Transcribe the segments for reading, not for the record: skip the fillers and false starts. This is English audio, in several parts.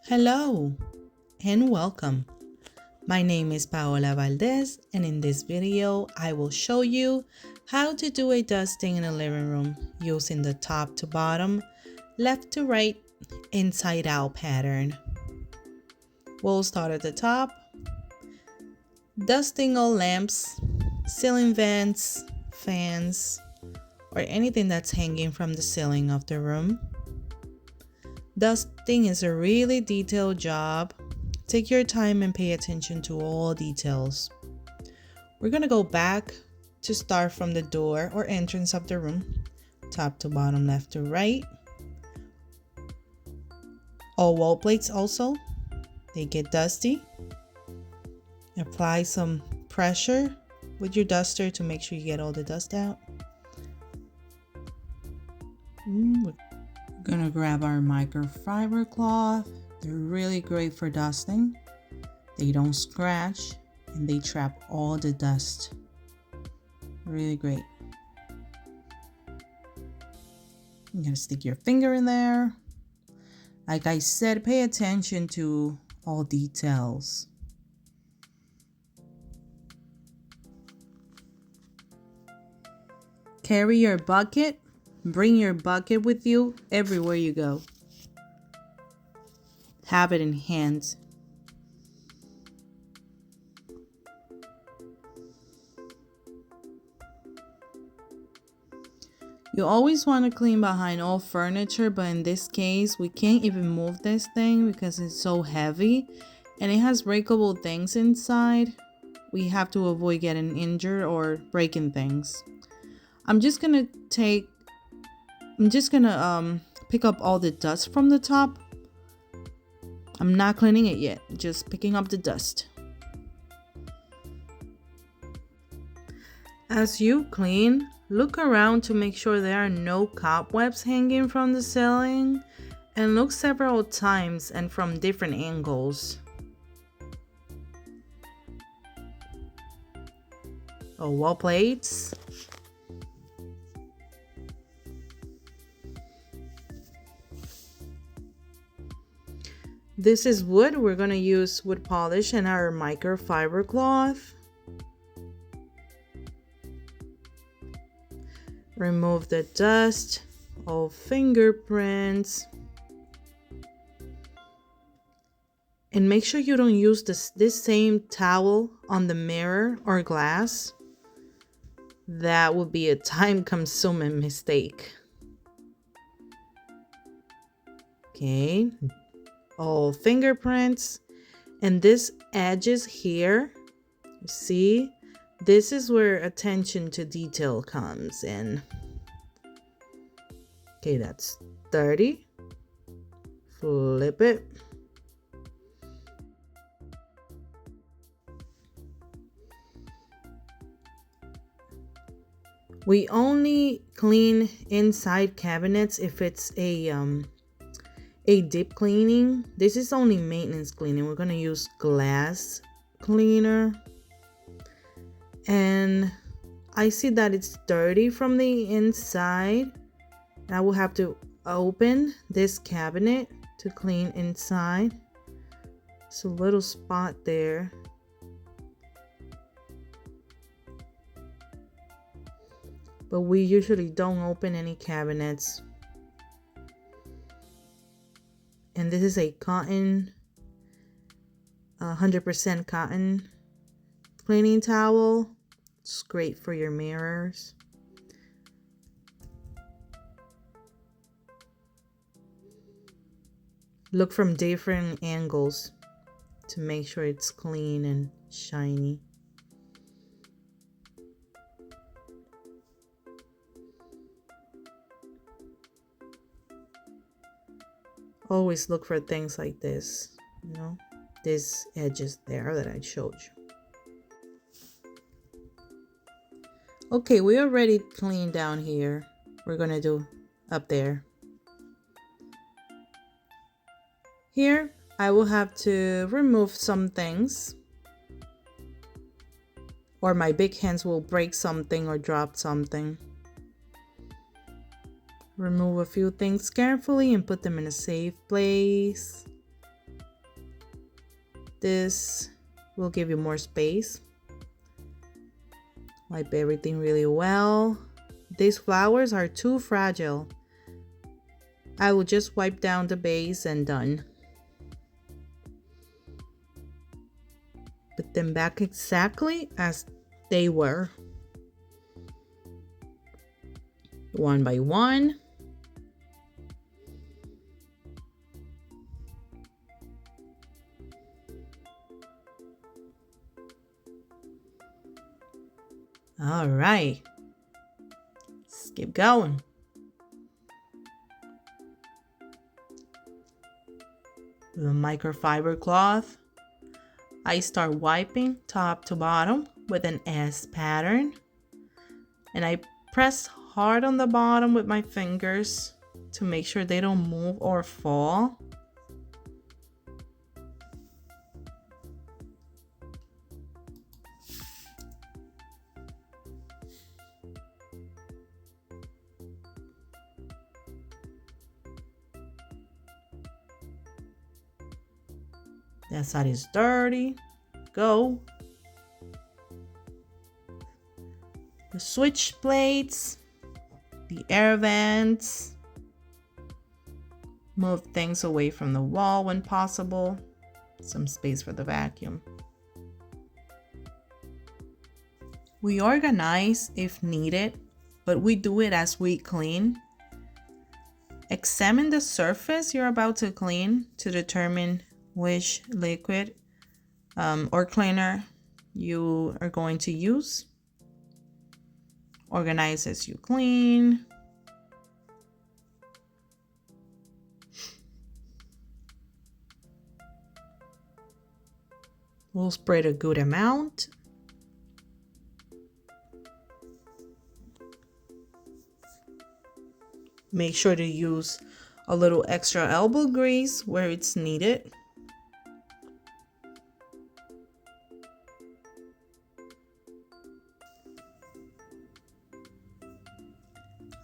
Hello and welcome. My name is Paola Valdez, and in this video I will show you how to do a dusting in a living room using the top to bottom, left to right, inside out pattern. We'll start at the top, dusting all lamps, ceiling vents, fans, or anything that's hanging from the ceiling of the room. Dusting is a really detailed job. Take your time and pay attention to all details. We're gonna go back to start from the door or entrance of the room, top to bottom, left to right. All wall plates also, they get dusty. Apply some pressure with your duster to make sure you get all the dust out. We're gonna grab our microfiber cloth. They're really great for dusting. They don't scratch and they trap all the dust. Really great. You're gonna stick your finger in there. Like I said, pay attention to all details. Carry your bucket. Bring your bucket with you everywhere you go. Have it in hand. You always want to clean behind all furniture, but in this case, we can't even move this thing because it's so heavy and it has breakable things inside. We have to avoid getting injured or breaking things. I'm just gonna pick up all the dust from the top. I'm not cleaning it yet, just picking up the dust. As you clean, look around to make sure there are no cobwebs hanging from the ceiling, and look several times and from different angles. Wall plates. This is wood. We're going to use wood polish and our microfiber cloth. Remove the dust, all fingerprints. And make sure you don't use this same towel on the mirror or glass. That would be a time-consuming mistake. Okay. All fingerprints, and this edges here, you see, this is where attention to detail comes in. Okay, that's 30. Flip it. We only clean inside cabinets if it's a deep cleaning. This is only maintenance cleaning. We're going to use glass cleaner. And I see that it's dirty from the inside. I will have to open this cabinet to clean inside. It's a little spot there. But we usually don't open any cabinets. And this is a cotton, 100% cotton cleaning towel. It's great for your mirrors. Look from different angles to make sure it's clean and shiny. Always look for things like this, you know, these edges there that I showed you. Okay, we already cleaned down here. We're gonna do up there. Here, I will have to remove some things, or my big hands will break something or drop something. Remove a few things carefully and put them in a safe place. This will give you more space. Wipe everything really well. These flowers are too fragile. I will just wipe down the base and done. Put them back exactly as they were. One by one. All right. Let's keep going. With a microfiber cloth, I start wiping top to bottom with an S pattern. And I press hard on the bottom with my fingers to make sure they don't move or fall. That side is dirty. Go. The switch plates, the air vents. Move things away from the wall when possible. Some space for the vacuum. We organize if needed, but we do it as we clean. Examine the surface you're about to clean to determine which liquid or cleaner you are going to use. Organize as you clean. We'll spread a good amount. Make sure to use a little extra elbow grease where it's needed.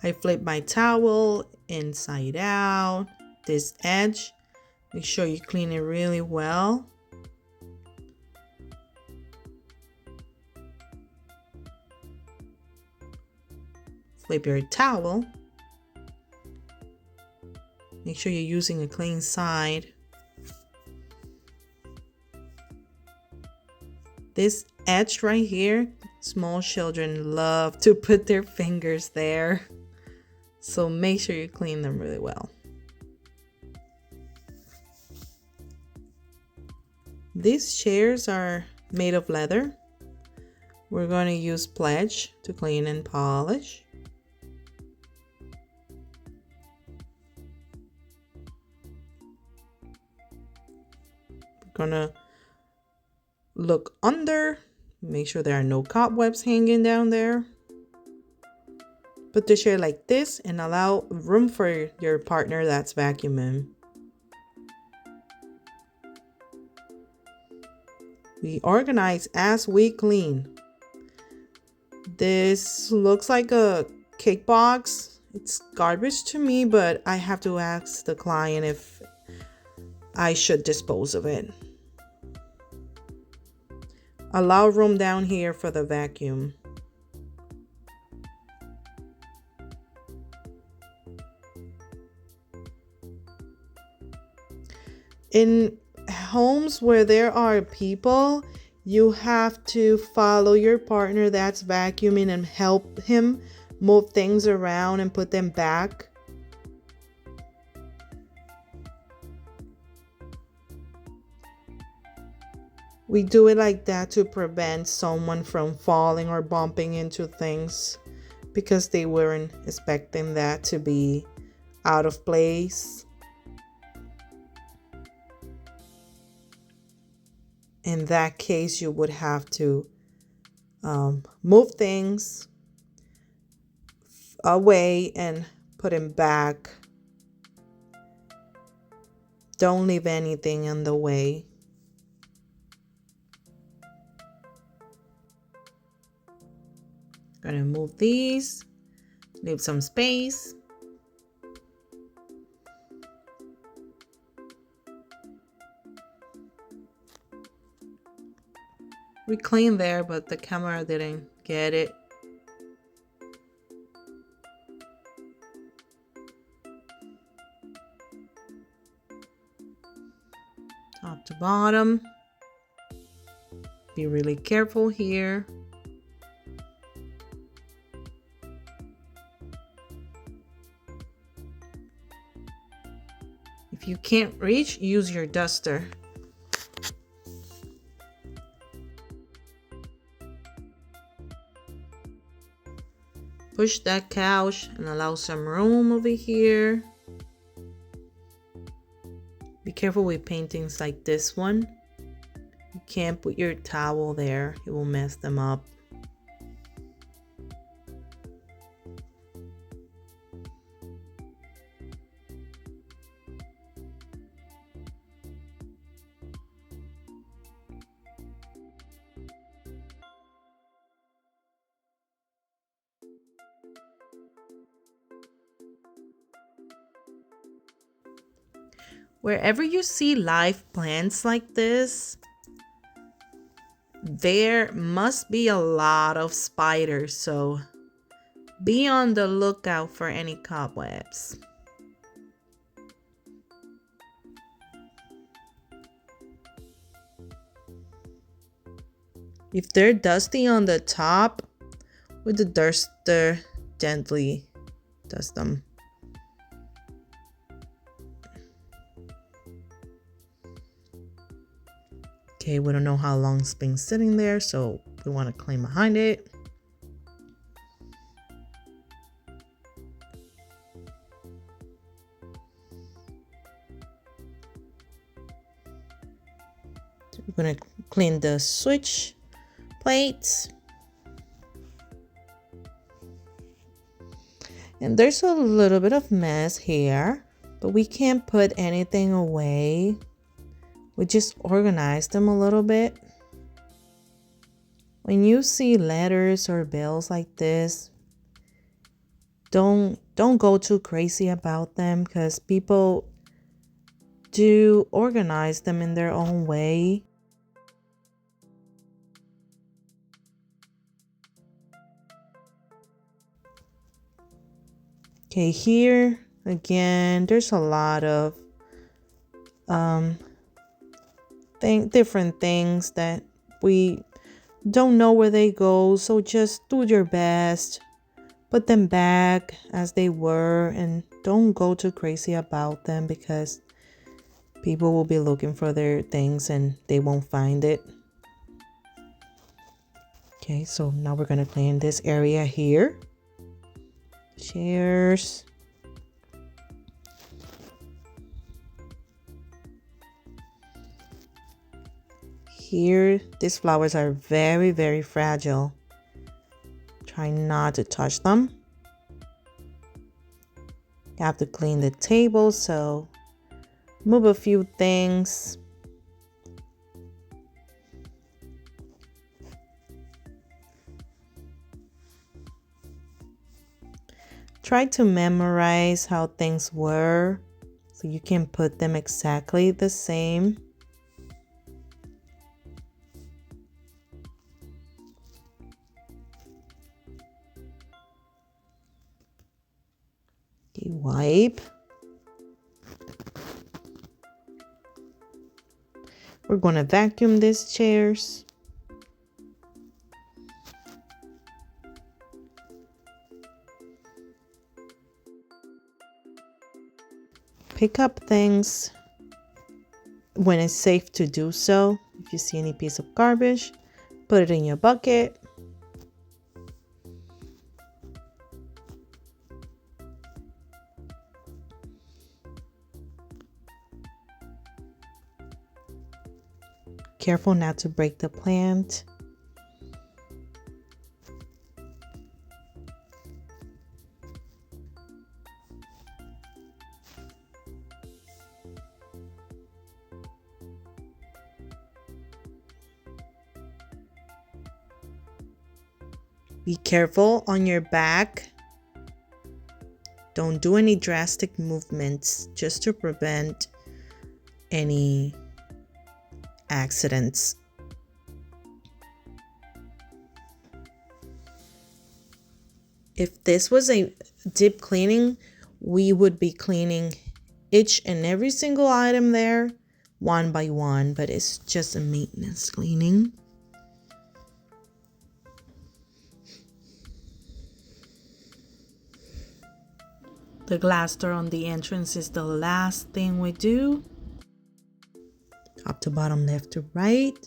I flip my towel inside out. This edge, make sure you clean it really well. Flip your towel. Make sure you're using a clean side. This edge right here, small children love to put their fingers there. So make sure you clean them really well. These chairs are made of leather. We're going to use Pledge to clean and polish. We're going to look under, make sure there are no cobwebs hanging down there. Put the chair like this and allow room for your partner that's vacuuming. We organize as we clean. This looks like a cake box. It's garbage to me, but I have to ask the client if I should dispose of it. Allow room down here for the vacuum. In homes where there are people, you have to follow your partner that's vacuuming and help him move things around and put them back. We do it like that to prevent someone from falling or bumping into things because they weren't expecting that to be out of place. In that case, you would have to move things away and put them back. Don't leave anything in the way. Gonna move these, leave some space. We cleaned there, but the camera didn't get it. Top to bottom. Be really careful here. If you can't reach, use your duster. Push that couch and allow some room over here. Be careful with paintings like this one. You can't put your towel there, it will mess them up. Wherever you see live plants like this, there must be a lot of spiders, so be on the lookout for any cobwebs. If they're dusty on the top, with the duster, gently dust them. Okay, we don't know how long it's been sitting there, so we want to clean behind it. So we're going to clean the switch plates. And there's a little bit of mess here, but we can't put anything away. We just organize them a little bit. When you see letters or bills like this, don't go too crazy about them, because people do organize them in their own way. Okay, here again, there's a lot of different things that we don't know where they go, so just do your best, put them back as they were, and don't go too crazy about them, because people will be looking for their things and they won't find it. Okay, so now we're going to clean this area here. Chairs. Here, these flowers are very, very fragile. Try not to touch them. You have to clean the table, so move a few things. Try to memorize how things were so you can put them exactly the same. Okay, wipe. We're going to vacuum these chairs. Pick up things when it's safe to do so. If you see any piece of garbage, put it in your bucket. Careful not to break the plant. Be careful on your back. Don't do any drastic movements, just to prevent any accidents. If this was a deep cleaning, we would be cleaning each and every single item there one by one, but it's just a maintenance cleaning. The glass door on the entrance is the last thing we do. Top to bottom, left to right.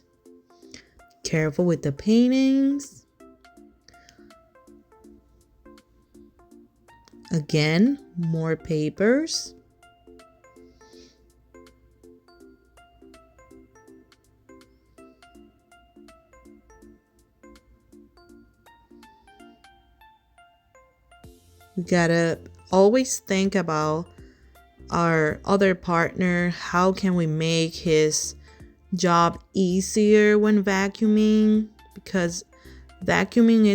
Careful with the paintings. Again, more papers. We gotta always think about our other partner. How can we make his job easier when vacuuming? Because vacuuming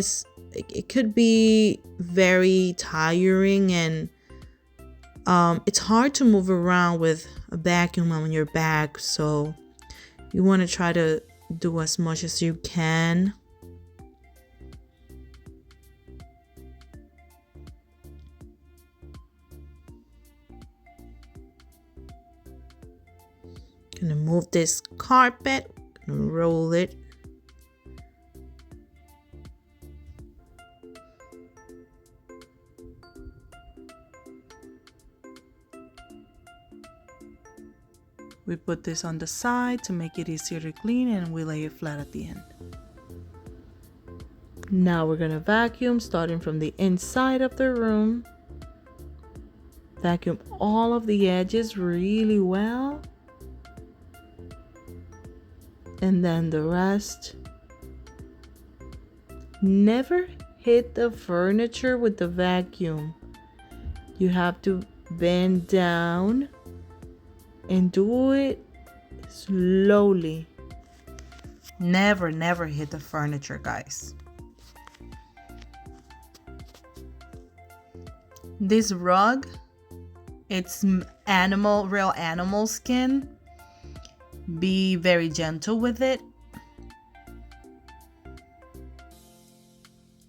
it could be very tiring, and it's hard to move around with a vacuum on your back. So you want to try to do as much as you can. Gonna move this carpet, gonna roll it. We put this on the side to make it easier to clean, and we lay it flat at the end. Now we're gonna vacuum starting from the inside of the room. Vacuum all of the edges really well. And then the rest. Never hit the furniture with the vacuum. You have to bend down and do it slowly. Never hit the furniture, guys. This rug, it's real animal skin. Be very gentle with it.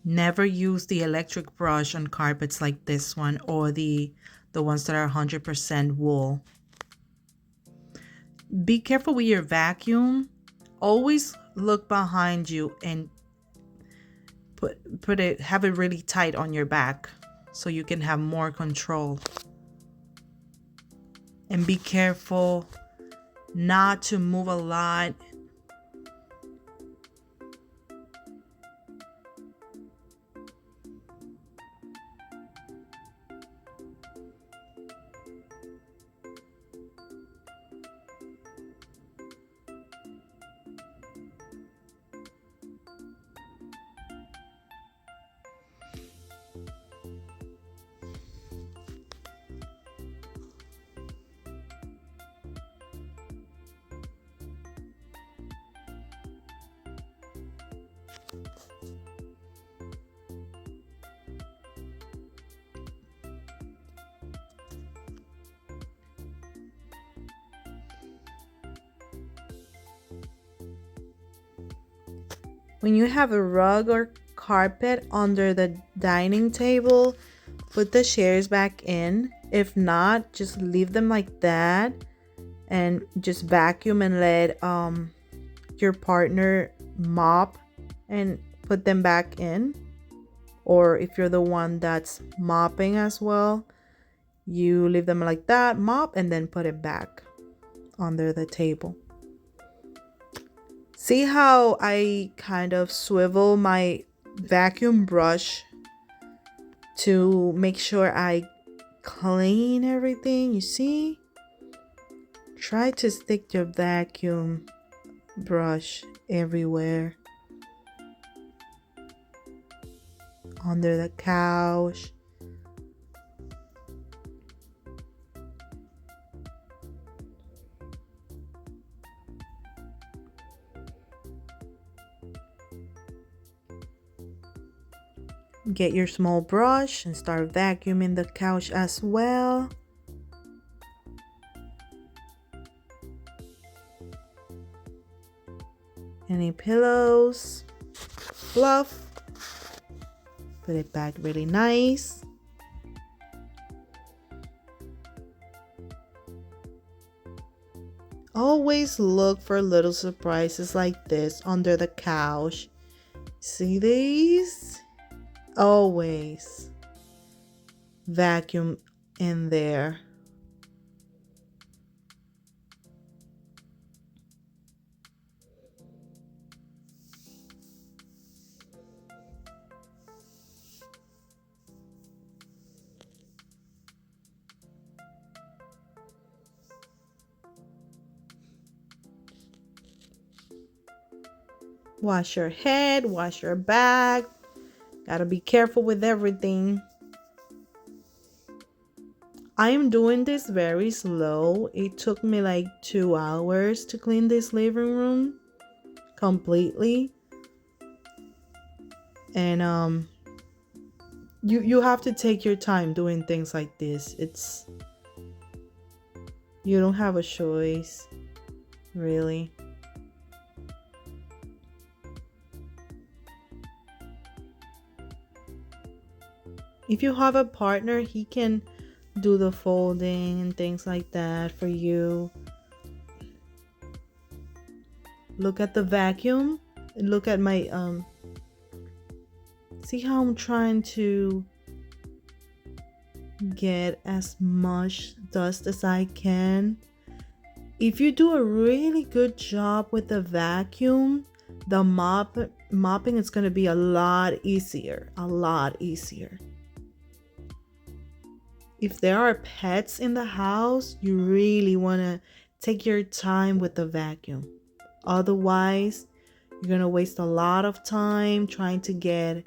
Never use the electric brush on carpets like this one, or the ones that are 100% wool. Be careful with your vacuum. Always look behind you and have it really tight on your back so you can have more control. And be careful not to move a lot. When you have a rug or carpet under the dining table, put the chairs back in. If not, just leave them like that and just vacuum and let your partner mop and put them back in. Or if you're the one that's mopping as well, you leave them like that, mop, and then put it back under the table. See how I kind of swivel my vacuum brush to make sure I clean everything? You see? Try to stick your vacuum brush everywhere. Under the couch. Get your small brush and start vacuuming the couch as well. Any pillows, fluff. Put it back really nice. Always look for little surprises like this under the couch. See these? Always vacuum in there. Wash your head, wash your back. Gotta be careful with everything. I am doing this very slow. It took me like 2 hours to clean this living room completely. And you have to take your time doing things like this. You don't have a choice, really. If you have a partner, he can do the folding and things like that for you. Look at the vacuum. Look at my see how I'm trying to get as much dust as I can. If you do a really good job with the vacuum, the mopping is going to be a lot easier. If there are pets in the house, you really want to take your time with the vacuum. Otherwise, you're going to waste a lot of time trying to get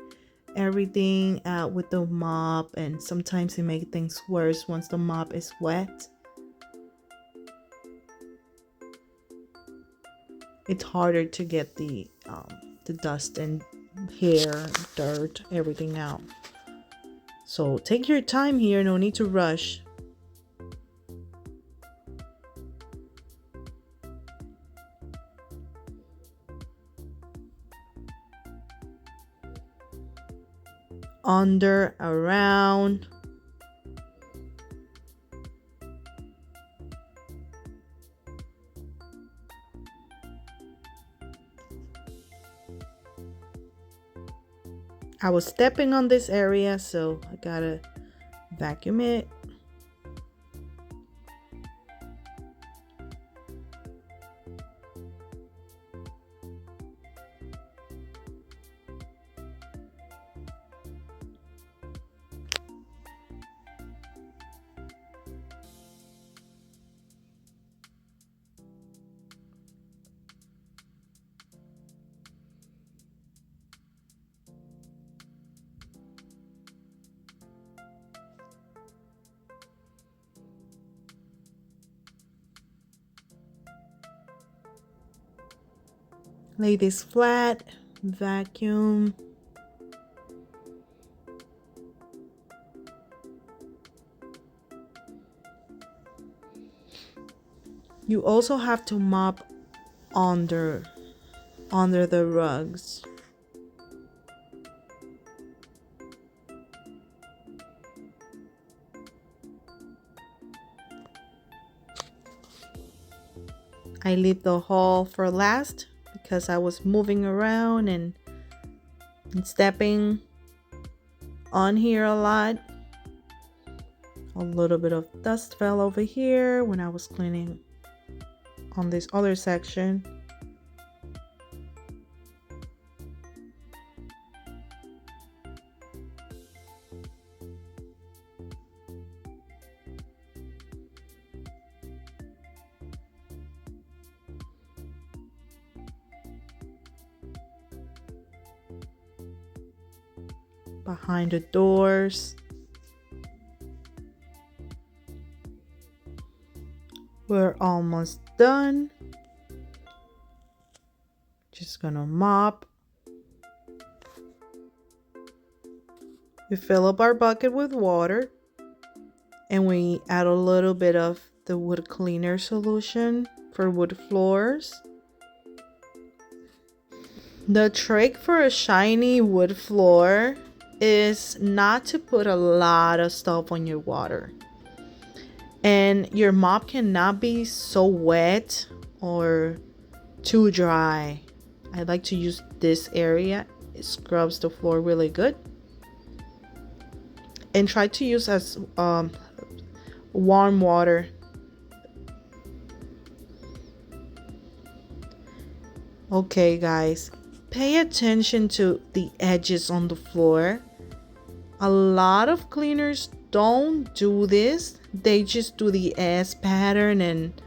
everything out with the mop, and sometimes it makes things worse once the mop is wet. It's harder to get the dust and hair, dirt, everything out. So take your time here, no need to rush. Under, around. I was stepping on this area, so I gotta vacuum it. Lay this flat, vacuum. You also have to mop under the rugs. I leave the hall for last because I was moving around and stepping on here a lot. A little bit of dust fell over here when I was cleaning on this other section. Behind the doors. We're almost done. Just gonna mop. We fill up our bucket with water and we add a little bit of the wood cleaner solution for wood floors. The trick for a shiny wood floor is not to put a lot of stuff on your water. And your mop cannot be so wet or too dry. I like to use this area. It scrubs the floor really good. And try to use as warm water. Okay, guys, pay attention to the edges on the floor. A lot of cleaners don't do this. They just do the S pattern and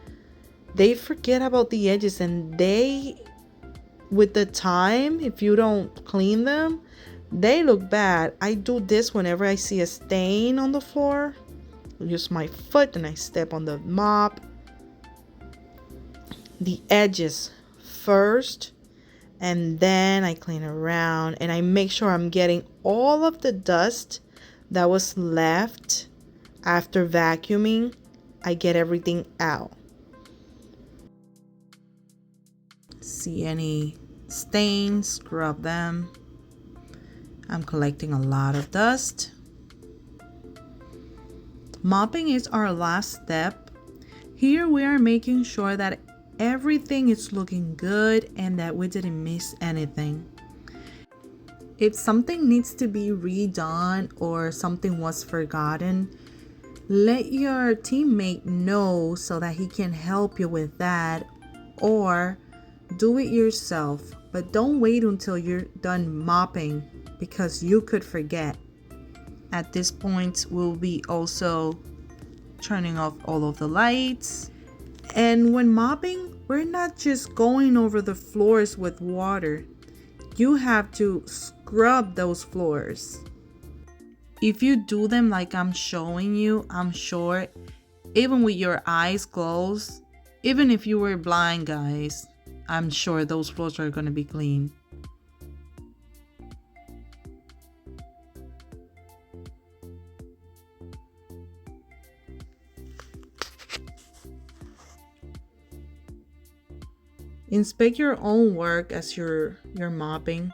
they forget about the edges, and they, with the time, if you don't clean them, they look bad. I do this whenever I see a stain on the floor. I use my foot and I step on the mop. The edges first, and then I clean around and I make sure I'm getting all of the dust that was left after vacuuming. I get everything out. See any stains, scrub them. I'm collecting a lot of dust. Mopping is our last step. Here we are making sure that everything is looking good and that we didn't miss anything. If something needs to be redone or something was forgotten, let your teammate know so that he can help you with that, or do it yourself. But don't wait until you're done mopping because you could forget. At this point, we'll be also turning off all of the lights. And when mopping, we're not just going over the floors with water. You have to scrub those floors. If you do them like I'm showing you, I'm sure, even with your eyes closed, even if you were blind, guys, I'm sure those floors are going to be clean. Inspect your own work as you're mopping.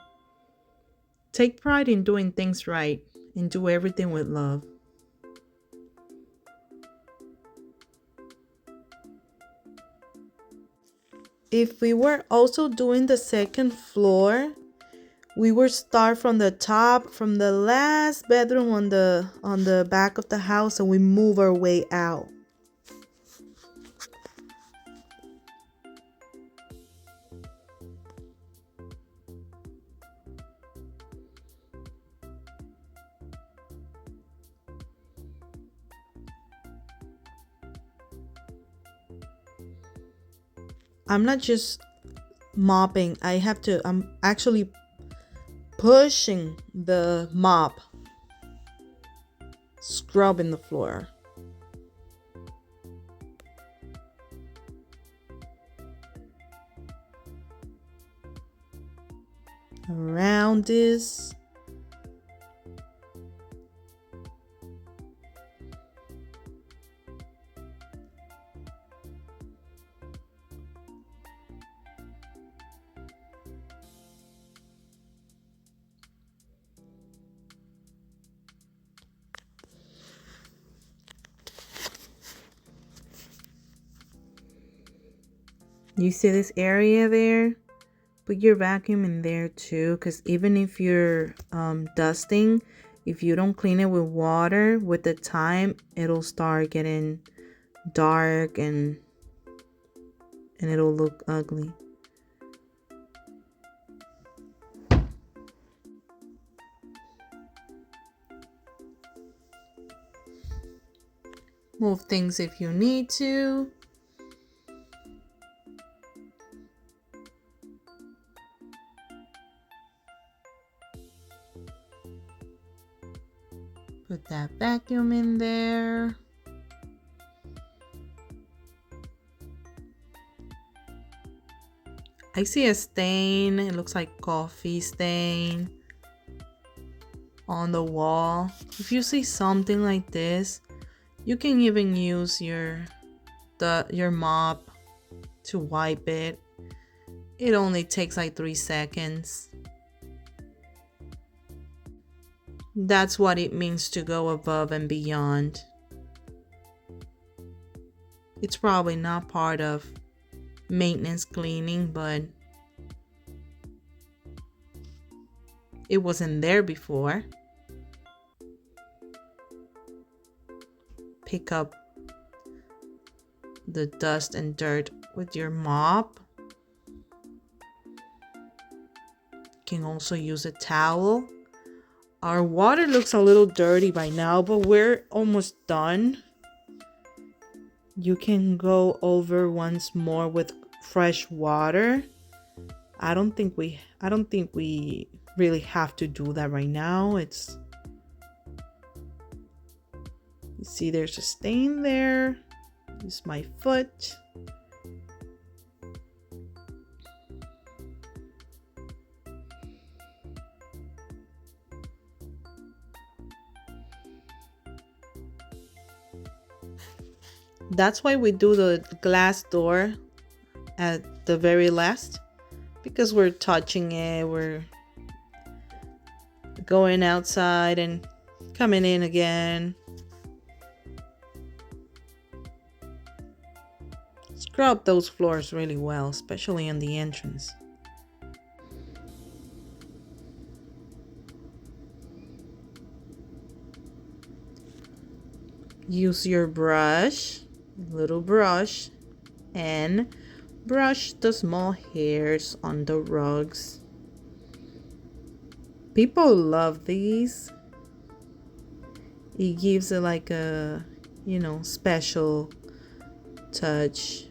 Take pride in doing things right and do everything with love. If we were also doing the second floor, we would start from the top, from the last bedroom on the back of the house, and we move our way out. I'm not just mopping. I'm actually pushing the mop, scrubbing the floor. Around this. You see this area there? Put your vacuum in there too, because even if you're dusting, if you don't clean it with water, with the time, it'll start getting dark and it'll look ugly. Move things if you need to. Put that vacuum in there. I see a stain. It looks like coffee stain on the wall. If you see something like this, you can even use your mop to wipe it. It only takes like 3 seconds. That's what it means to go above and beyond. It's probably not part of maintenance cleaning, but it wasn't there before. Pick up the dust and dirt with your mop. You can also use a towel. Our water looks a little dirty by now, but we're almost done. You can go over once more with fresh water. I don't think we really have to do that right now. You see there's a stain there. It's my foot. That's why we do the glass door at the very last, because we're touching it, we're going outside and coming in again. Scrub those floors really well, especially on the entrance. Use your brush, little brush, and brush the small hairs on the rugs. People love these. It gives it like a, special touch.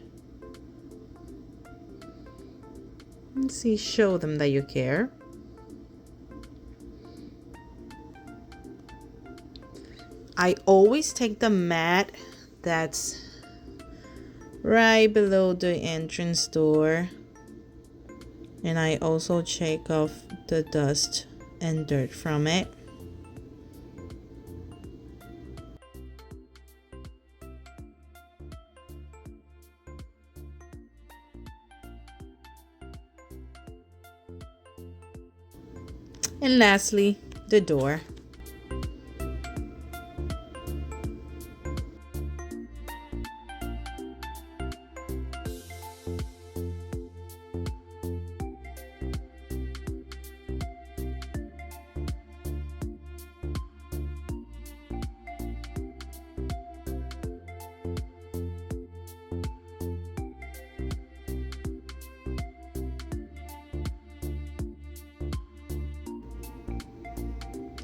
Let's see, show them that you care. I always take the mat that's right below the entrance door, and I also shake off the dust and dirt from it. And lastly, the door.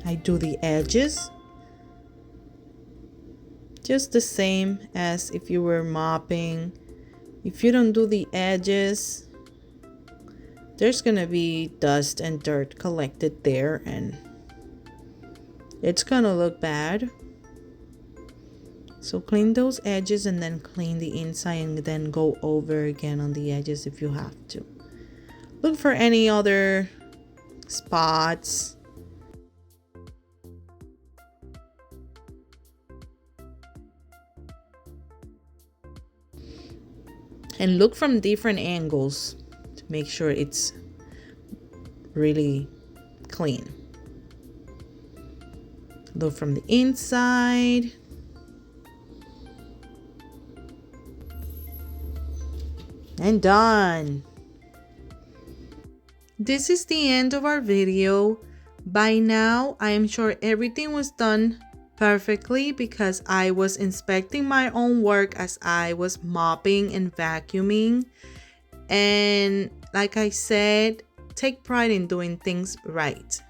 I do the edges just the same as if you were mopping. If you don't do the edges, there's gonna be dust and dirt collected there and it's gonna look bad. So clean those edges and then clean the inside and then go over again on the edges if you have to. Look for any other spots. And look from different angles to make sure it's really clean. Look from the inside. And done. This is the end of our video. By now, I am sure everything was done perfectly because I was inspecting my own work as I was mopping and vacuuming. And like I said, take pride in doing things right.